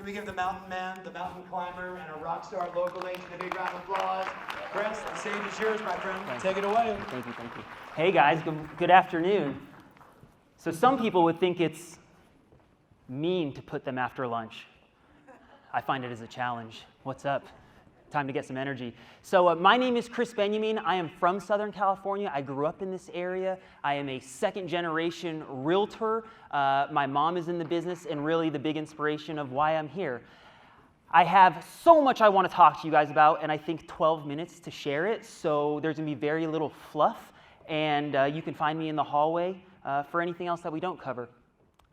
we give the mountain man, the mountain climber, and a rock star local agent a big round of applause. Chris, the stage is yours, my friend. Take it away. Thank you. Hey guys, good afternoon. So some people would think it's mean to put them after lunch. I find it as a challenge. What's up? Time to get some energy. So my name is Chris Benjamin. I am from Southern California. I grew up in this area. I am a second-generation realtor. My mom is in the business and really the big inspiration of why I'm here. I have so much I want to talk to you guys about, and I think 12 minutes to share it, so there's going to be very little fluff, and you can find me in the hallway for anything else that we don't cover.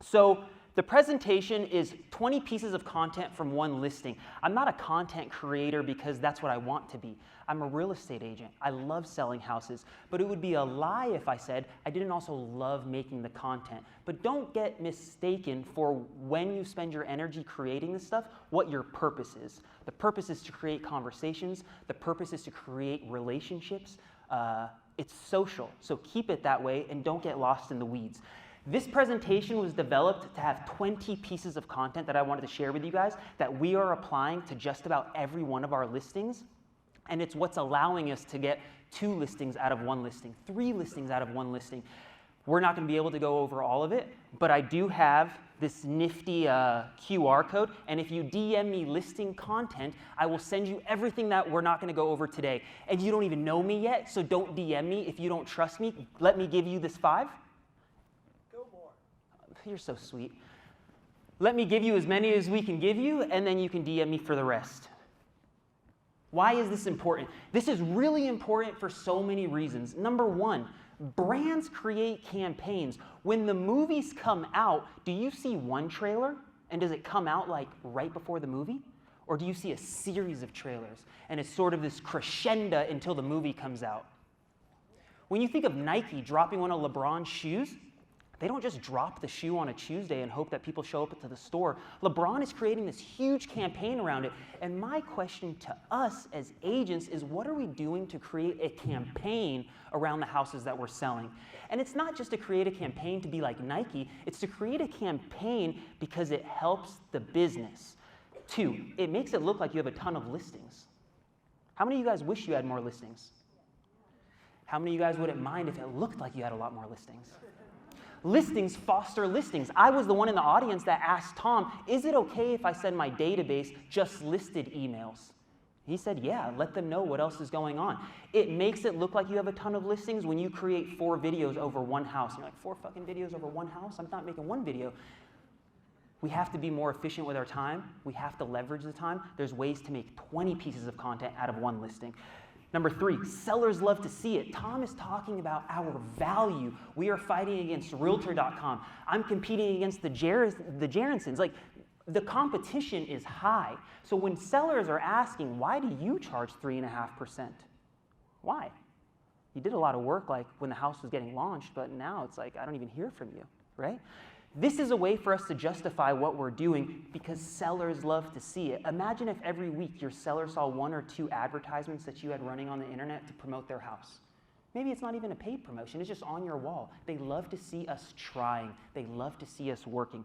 So the presentation is 20 pieces of content from one listing. I'm not a content creator because that's what I want to be. I'm a real estate agent. I love selling houses, but it would be a lie if I said I didn't also love making the content. But don't get mistaken for when you spend your energy creating this stuff, what your purpose is. The purpose is to create conversations. The purpose is to create relationships. It's social, so keep it that way and don't get lost in the weeds. This presentation was developed to have 20 pieces of content that I wanted to share with you guys that we are applying to just about every one of our listings. And it's what's allowing us to get 2 listings out of 1 listing, 3 listings out of 1 listing. We're not going to be able to go over all of it, but I do have this nifty QR code. And if you DM me listing content, I will send you everything that we're not going to go over today. And you don't even know me yet, so don't DM me if you don't trust me. Let me give you this 5. You're so sweet. Let me give you as many as we can give you, and then you can DM me for the rest. Why is this important? This is really important for so many reasons. Number 1, brands create campaigns. When the movies come out, do you see one trailer, and does it come out like right before the movie? Or do you see a series of trailers, and it's sort of this crescendo until the movie comes out? When you think of Nike dropping one of LeBron's shoes, they don't just drop the shoe on a Tuesday and hope that people show up to the store. LeBron is creating this huge campaign around it. And my question to us as agents is, what are we doing to create a campaign around the houses that we're selling? And it's not just to create a campaign to be like Nike. It's to create a campaign because it helps the business. 2, it makes it look like you have a ton of listings. How many of you guys wish you had more listings? How many of you guys wouldn't mind if it looked like you had a lot more listings? Listings foster listings. I was the one in the audience that asked Tom, is it okay if I send my database just listed emails? He said, yeah, let them know what else is going on. It makes it look like you have a ton of listings when you create 4 videos over 1 house. You're like, 4 fucking videos over 1 house? I'm not making 1 video. We have to be more efficient with our time. We have to leverage the time. There's ways to make 20 pieces of content out of 1 listing. Number 3, sellers love to see it. Tom is talking about our value. We are fighting against Realtor.com. I'm competing against the Jerensons. Like, the competition is high. So when sellers are asking, why do you charge 3.5%? Why? You did a lot of work like when the house was getting launched, but now it's like, I don't even hear from you, right? This is a way for us to justify what we're doing because sellers love to see it. Imagine if every week your seller saw 1 or 2 advertisements that you had running on the internet to promote their house. Maybe it's not even a paid promotion, it's just on your wall. They love to see us trying. They love to see us working.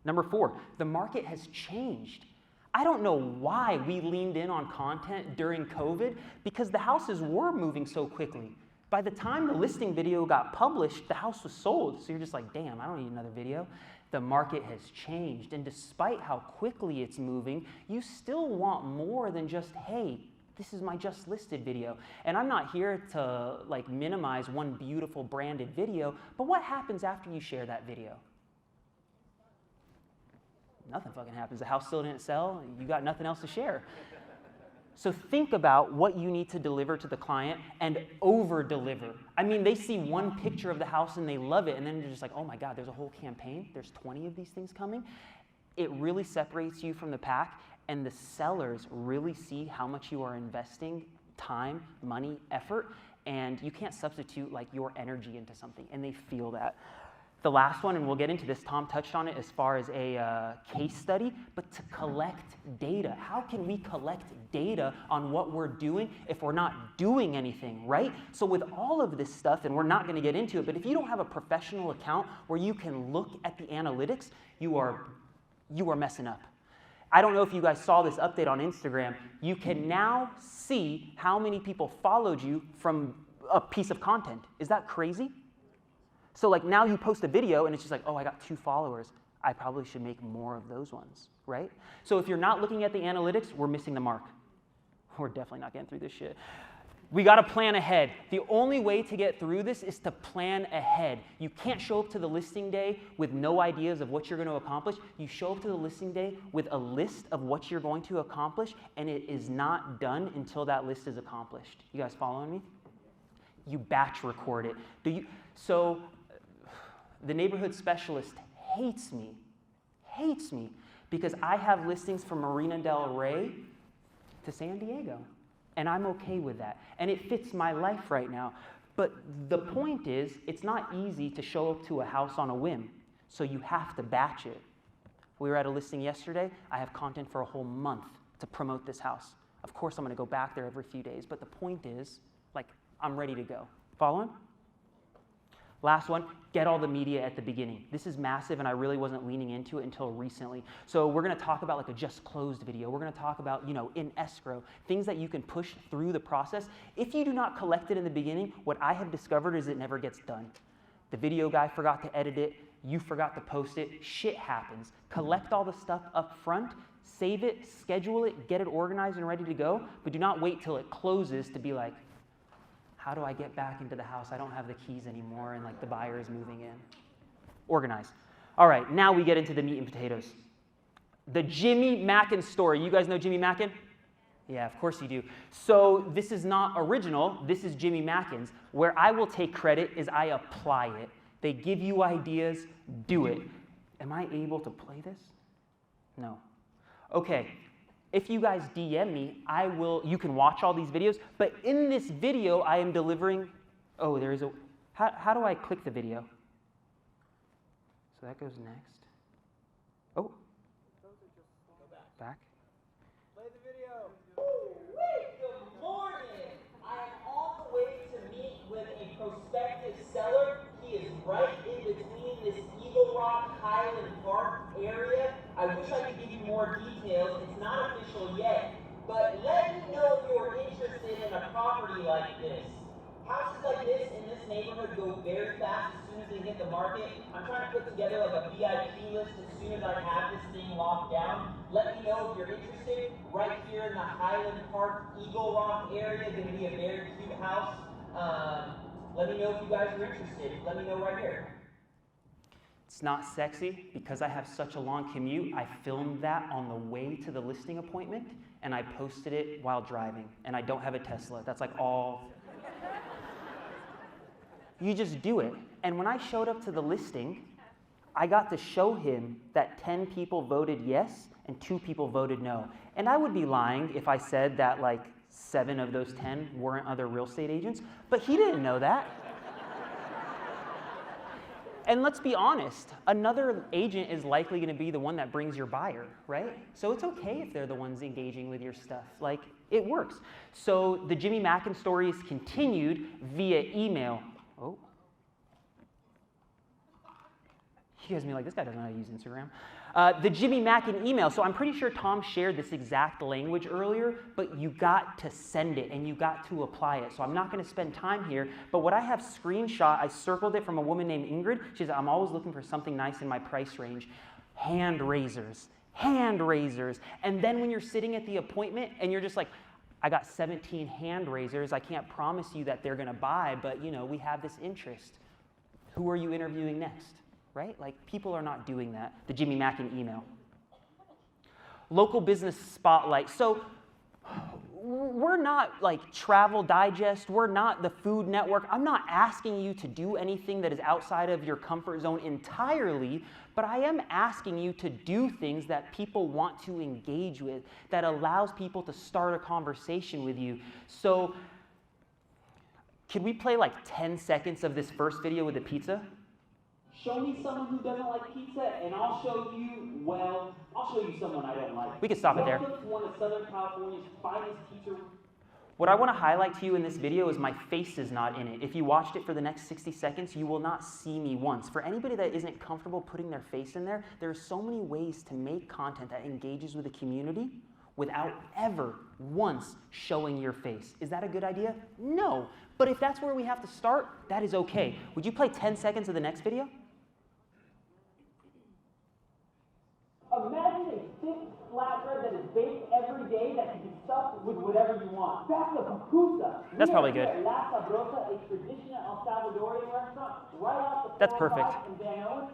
Number 4, the market has changed. I don't know why we leaned in on content during COVID because the houses were moving so quickly. By the time the listing video got published, the house was sold. So you're just like, damn, I don't need another video. The market has changed. And despite how quickly it's moving, you still want more than just, hey, this is my just listed video. And I'm not here to like minimize one beautiful branded video, but what happens after you share that video? Nothing fucking happens. The house still didn't sell. You got nothing else to share. So think about what you need to deliver to the client and over-deliver. I mean, they see 1 picture of the house and they love it, and then they're just like, oh my God, there's a whole campaign? There's 20 of these things coming? It really separates you from the pack, and the sellers really see how much you are investing time, money, effort, and you can't substitute like your energy into something, and they feel that. The last one, and we'll get into this, Tom touched on it as far as a case study, but to collect data. How can we collect data on what we're doing if we're not doing anything, right? So with all of this stuff, and we're not going to get into it, but if you don't have a professional account where you can look at the analytics, you are messing up. I don't know if you guys saw this update on Instagram. You can now see how many people followed you from a piece of content. Is that crazy? So like now you post a video and it's just like, oh, I got 2 followers. I probably should make more of those ones, right? So if you're not looking at the analytics, we're missing the mark. We're definitely not getting through this shit. We got to plan ahead. The only way to get through this is to plan ahead. You can't show up to the listing day with no ideas of what you're going to accomplish. You show up to the listing day with a list of what you're going to accomplish, and it is not done until that list is accomplished. You guys following me? You batch record it. So the neighborhood specialist hates me, because I have listings from Marina Del Rey to San Diego. And I'm okay with that. And it fits my life right now. But the point is, it's not easy to show up to a house on a whim. So you have to batch it. We were at a listing yesterday. I have content for a whole month to promote this house. Of course, I'm going to go back there every few days. But the point is, like, I'm ready to go. Following? Last one, get all the media at the beginning. This is massive, and I really wasn't leaning into it until recently. So we're going to talk about like a just closed video. We're going to talk about, in escrow, things that you can push through the process. If you do not collect it in the beginning, what I have discovered is it never gets done. The video guy forgot to edit it. You forgot to post it. Shit happens. Collect all the stuff up front. Save it, schedule it, get it organized and ready to go. But do not wait till it closes to be like, how do I get back into the house? I don't have the keys anymore, and like the buyer is moving in. Organize. All right, now we get into the meat and potatoes. The Jimmy Mackin story. You guys know Jimmy Mackin? Yeah, of course you do. So this is not original. This is Jimmy Mackin's. Where I will take credit is I apply it. They give you ideas, do it. Am I able to play this? No. Okay. If you guys DM me, you can watch all these videos, but in this video, I am delivering, how do I click the video? So that goes next. Oh. Back. Play the video. Wait, good morning. I am on the way to meet with a prospective seller. He is right in between this Eagle Rock Highland Park area. I wish I could give you more details. It's not official yet, but let me know if you're interested in a property like this. Houses like this in this neighborhood go very fast as soon as they hit the market. I'm trying to put together like a VIP list as soon as I have this thing locked down. Let me know if you're interested. Right here in the Highland Park, Eagle Rock area, going to be a very cute house. Let me know if you guys are interested. Let me know right here. It's not sexy because I have such a long commute. I filmed that on the way to the listing appointment, and I posted it while driving. And I don't have a Tesla. That's like all. You just do it. And when I showed up to the listing, I got to show him that 10 people voted yes and 2 people voted no. And I would be lying if I said that like 7 of those 10 weren't other real estate agents, but he didn't know that. And let's be honest, another agent is likely going to be the one that brings your buyer, right? So it's okay if they're the ones engaging with your stuff. Like, it works. So the Jimmy Mackin story is continued via email. Oh. You guys may be like, this guy doesn't know how to use Instagram. The Jimmy Mackin email. So I'm pretty sure Tom shared this exact language earlier, but you got to send it and you got to apply it. So I'm not going to spend time here, but what I have screenshot, I circled it from a woman named Ingrid. She said, I'm always looking for something nice in my price range. Hand raisers. Hand raisers. And then when you're sitting at the appointment and you're just like, I got 17 hand raisers. I can't promise you that they're going to buy, but we have this interest. Who are you interviewing next? Right? Like, people are not doing that. The Jimmy Mackin email. Local business spotlight. So we're not like Travel Digest. We're not the Food Network. I'm not asking you to do anything that is outside of your comfort zone entirely, but I am asking you to do things that people want to engage with, that allows people to start a conversation with you. So can we play like 10 seconds of this first video with the pizza? Show me someone who doesn't like pizza, and I'll show you someone I don't like. We can stop it there. Welcome to one of Southern California's finest pizza. What I want to highlight to you in this video is my face is not in it. If you watched it for the next 60 seconds, you will not see me once. For anybody that isn't comfortable putting their face in there, there are so many ways to make content that engages with the community without ever once showing your face. Is that a good idea? No. But if that's where we have to start, that is okay. Would you play 10 seconds of the next video? Imagine a thick flatbread that is baked every day that can be stuffed with whatever you want. That's a pupusa. That's probably good. La Sabrosa, a traditional El Salvadorian restaurant right off the That's perfect. 405 in Van Owen.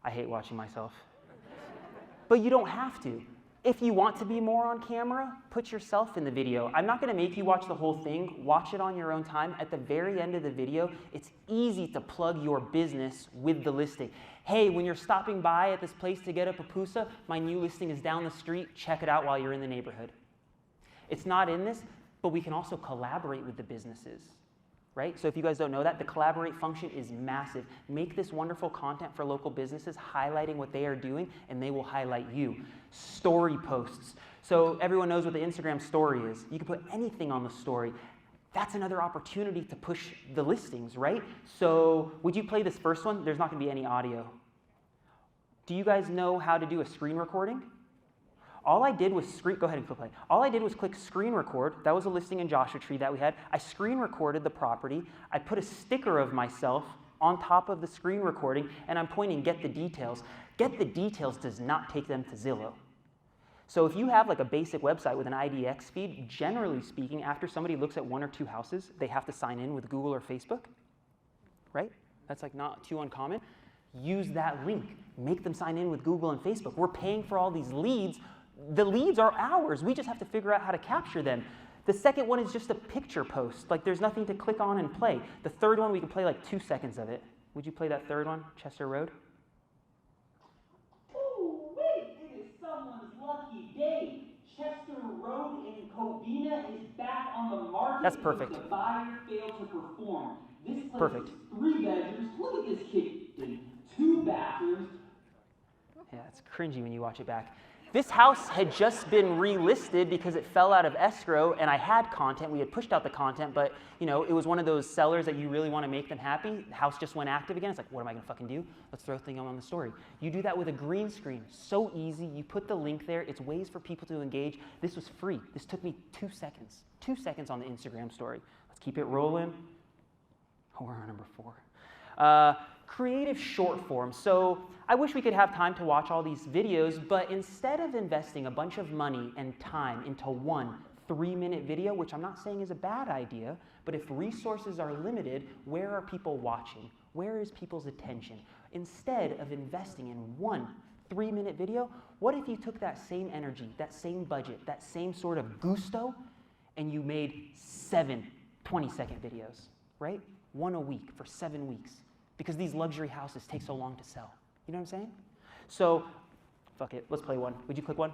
I hate watching myself. But you don't have to. If you want to be more on camera, put yourself in the video. I'm not going to make you watch the whole thing. Watch it on your own time. At the very end of the video, it's easy to plug your business with the listing. Hey, when you're stopping by at this place to get a pupusa, my new listing is down the street. Check it out while you're in the neighborhood. It's not in this, but we can also collaborate with the businesses. Right? So if you guys don't know that, the collaborate function is massive. Make this wonderful content for local businesses, highlighting what they are doing, and they will highlight you. Story posts. So everyone knows what the Instagram story is. You can put anything on the story. That's another opportunity to push the listings, right? So would you play this first one? There's not going to be any audio. Do you guys know how to do a screen recording? All I did was go ahead and click play. All I did was click screen record. That was a listing in Joshua Tree that we had. I screen recorded the property. I put a sticker of myself on top of the screen recording, and I'm pointing get the details. Get the details does not take them to Zillow. So if you have like a basic website with an IDX feed, generally speaking, after somebody looks at 1 or 2 houses, they have to sign in with Google or Facebook, right? That's like not too uncommon. Use that link. Make them sign in with Google and Facebook. We're paying for all these leads. The leads are ours. We just have to figure out how to capture them. The second one is just a picture post. Like there's nothing to click on and play. The third one, we can play like 2 seconds of it. Would you play that third one, Chester Road? Ooh, wait, it is someone's lucky day. Chester Road in Covina is back on the market. That's perfect. The buyer failed to perform. This place Perfect. is 3 bedrooms. Look at this kitchen. 2 bathrooms. Yeah, it's cringy when you watch it back. This house had just been relisted because it fell out of escrow, and I had content. We had pushed out the content, but it was one of those sellers that you really want to make them happy. The house just went active again. It's like, what am I going to fucking do? Let's throw a thing on the story. You do that with a green screen. So easy. You put the link there. It's ways for people to engage. This was free. This took me 2 seconds. 2 seconds on the Instagram story. Let's keep it rolling. Oh, we're on number 4. Creative short form. So I wish we could have time to watch all these videos, but instead of investing a bunch of money and time into one 3-minute video, which I'm not saying is a bad idea, but if resources are limited, where are people watching? Where is people's attention? Instead of investing in one 3-minute video, what if you took that same energy, that same budget, that same sort of gusto, and you made 7 20-second videos, right? 1 a week for 7 weeks. Because these luxury houses take so long to sell. You know what I'm saying? So, fuck it, let's play one. Would you click one?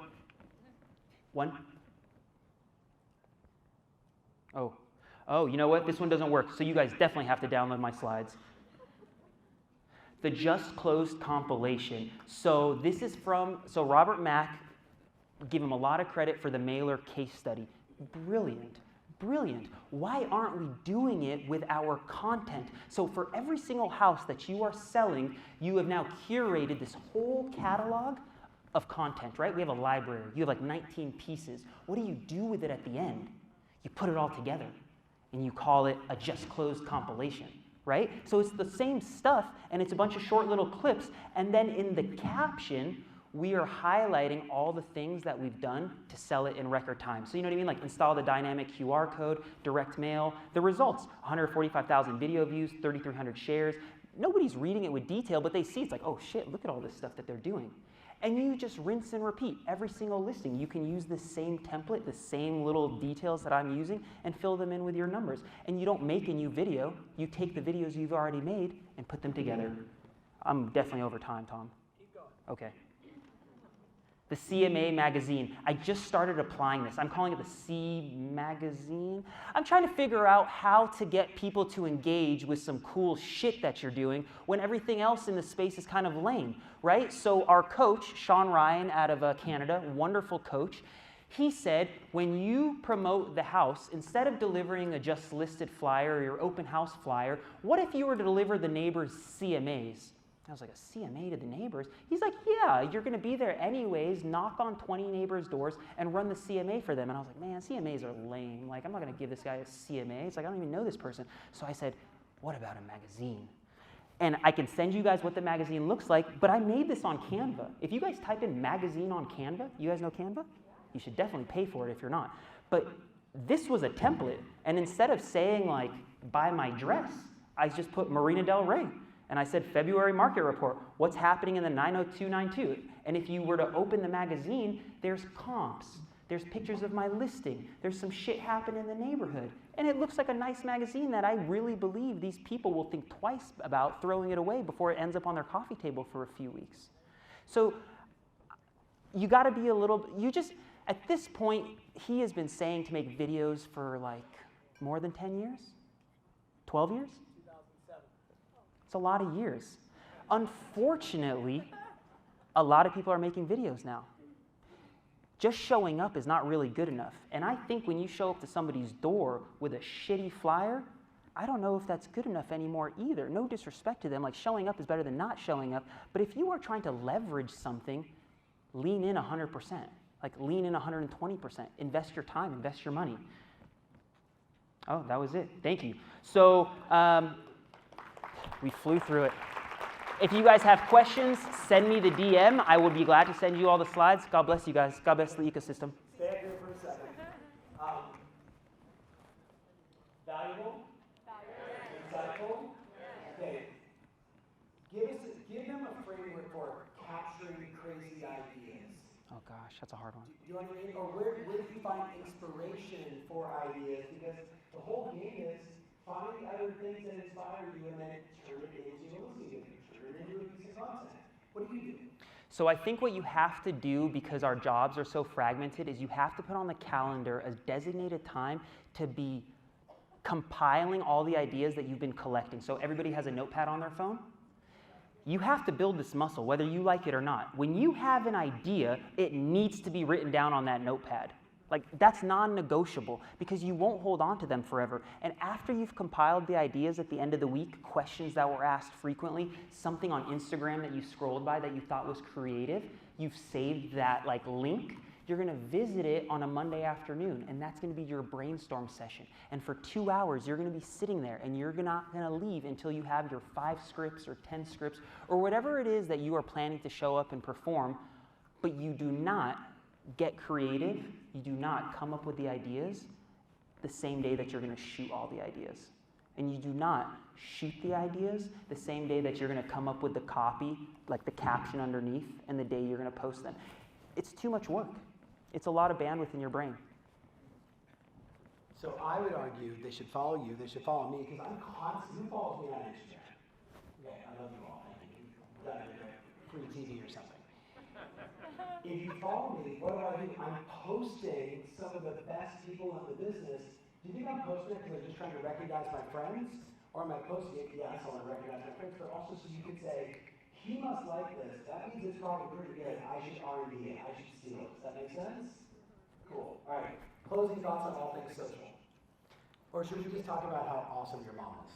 1? Oh, you know what? This one doesn't work. So you guys definitely have to download my slides. The Just Closed compilation. So this is so Robert Mack, give him a lot of credit for the Mailer case study. Brilliant. Brilliant. Why aren't we doing it with our content? So for every single house that you are selling, you have now curated this whole catalog of content, right? We have a library. You have like 19 pieces. What do you do with it at the end? You put it all together, and you call it a Just Closed compilation, right? So it's the same stuff, and it's a bunch of short little clips, and then in the caption, we are highlighting all the things that we've done to sell it in record time. So you know what I mean? Like install the dynamic QR code, direct mail, the results, 145,000 video views, 3,300 shares. Nobody's reading it with detail, but they see it's like, oh shit, look at all this stuff that they're doing. And you just rinse and repeat every single listing. You can use the same template, the same little details that I'm using, and fill them in with your numbers. And you don't make a new video. You take the videos you've already made and put them together. I'm definitely over time, Tom. Keep going. Okay. The CMA magazine. I just started applying this. I'm calling it the C magazine. I'm trying to figure out how to get people to engage with some cool shit that you're doing when everything else in the space is kind of lame, right? So our coach, Sean Ryan out of Canada, wonderful coach, He said, when you promote the house, instead of delivering a just listed flyer or your open house flyer, what if you were to deliver the neighbors' CMAs? I was like, a CMA to the neighbors? He's like, yeah, you're going to be there anyways, knock on 20 neighbors' doors and run the CMA for them. And I was like, man, CMAs are lame. Like, I'm not going to give this guy a CMA. It's like, I don't even know this person. So I said, what about a magazine? And I can send you guys what the magazine looks like, but I made this on Canva. If you guys type in magazine on Canva, you guys know Canva? You should definitely pay for it if you're not. But this was a template. And instead of saying, like, buy my dress, I just put Marina Del Rey. And I said, February market report, what's happening in the 90292? And if you were to open the magazine, there's comps. There's pictures of my listing. There's some shit happening in the neighborhood. And it looks like a nice magazine that I really believe these people will think twice about throwing it away before it ends up on their coffee table for a few weeks. So you got to be a little, at this point, he has been saying to make videos for like more than 10 years? 12 years? 2007. It's a lot of years. Unfortunately, a lot of people are making videos now. Just showing up is not really good enough. And I think when you show up to somebody's door with a shitty flyer, I don't know if that's good enough anymore either. No disrespect to them, like showing up is better than not showing up. But if you are trying to leverage something, lean in 100%. Like lean in 120%. Invest your time, invest your money. Oh, that was it. Thank you. So we flew through it. If you guys have questions, send me the DM. I would be glad to send you all the slides. God bless you guys. God bless the ecosystem. Stay up here for a second. Valuable? Insightful? Okay. Give them a framework for capturing crazy ideas. Oh gosh, that's a hard one. Do you know what I mean? Or where do you find inspiration for ideas? Because the whole game is find other things that inspire you and then turn it into a movie, turn it into a piece of content. What do you do? So I think what you have to do, because our jobs are so fragmented, is you have to put on the calendar a designated time to be compiling all the ideas that you've been collecting. So everybody has a notepad on their phone. You have to build this muscle, whether you like it or not. When you have an idea, it needs to be written down on that notepad. Like, that's non-negotiable because you won't hold on to them forever. And after you've compiled the ideas at the end of the week, questions that were asked frequently, something on Instagram that you scrolled by that you thought was creative, you've saved that like link, you're gonna visit it on a Monday afternoon, and that's gonna be your brainstorm session. And for 2 hours, you're gonna be sitting there and you're not gonna leave until you have your 5 scripts or 10 scripts or whatever it is that you are planning to show up and perform, but you do not get creative, you do not come up with the ideas the same day that you're gonna shoot all the ideas. And you do not shoot the ideas the same day that you're gonna come up with the copy, like the caption underneath, and the day you're gonna post them. It's too much work. It's a lot of bandwidth in your brain. So I would argue they should follow you, they should follow me, because I'm constantly, who follows me on Instagram? Okay, I love you all. Thank you. Done it. Free TV or something. If you follow me, what do? I'm posting some of the best people in the business. Do you think I'm posting it because I'm just trying to recognize my friends? Or am I posting it, yes, I want to recognize my friends, but also so you can say, he must like this. That means it's probably pretty good. I should R&D it. I should steal it. Does that make sense? Cool. All right. Closing thoughts on all things social. Or should we just talk about how awesome your mom is?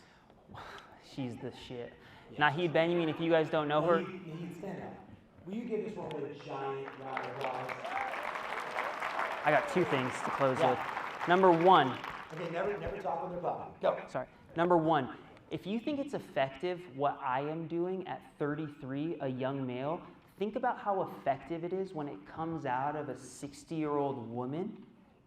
She's the shit. Yeah. Nahid Benjamin, if you guys don't know her. Nahid, stand up. Will you give this woman a giant round of applause? I got 2 things to close with. Number 1. Okay, never talk when they're talking. Go. Sorry. Number 1. If you think it's effective what I am doing at 33, a young male, think about how effective it is when it comes out of a 60-year-old woman,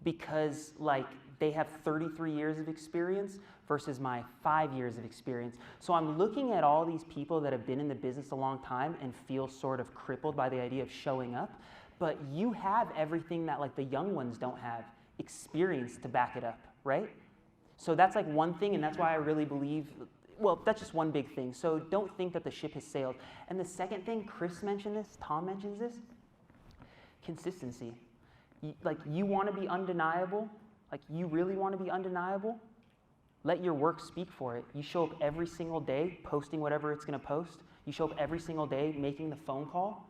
because like they have 33 years of experience versus my 5 years of experience. So I'm looking at all these people that have been in the business a long time and feel sort of crippled by the idea of showing up, but you have everything that like the young ones don't have, experience to back it up, right? So that's like one thing, and that's why I really believe, well, that's just one big thing. So don't think that the ship has sailed. And the second thing, Chris mentioned this, Tom mentions this, consistency. You want to be undeniable, like you really want to be undeniable, let your work speak for it. You show up every single day posting whatever it's going to post. You show up every single day making the phone call.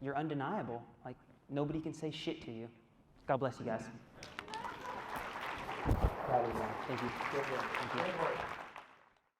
You're undeniable. Like nobody can say shit to you. God bless you guys. Proud of you. Thank you. Good work. Thank you. Good work.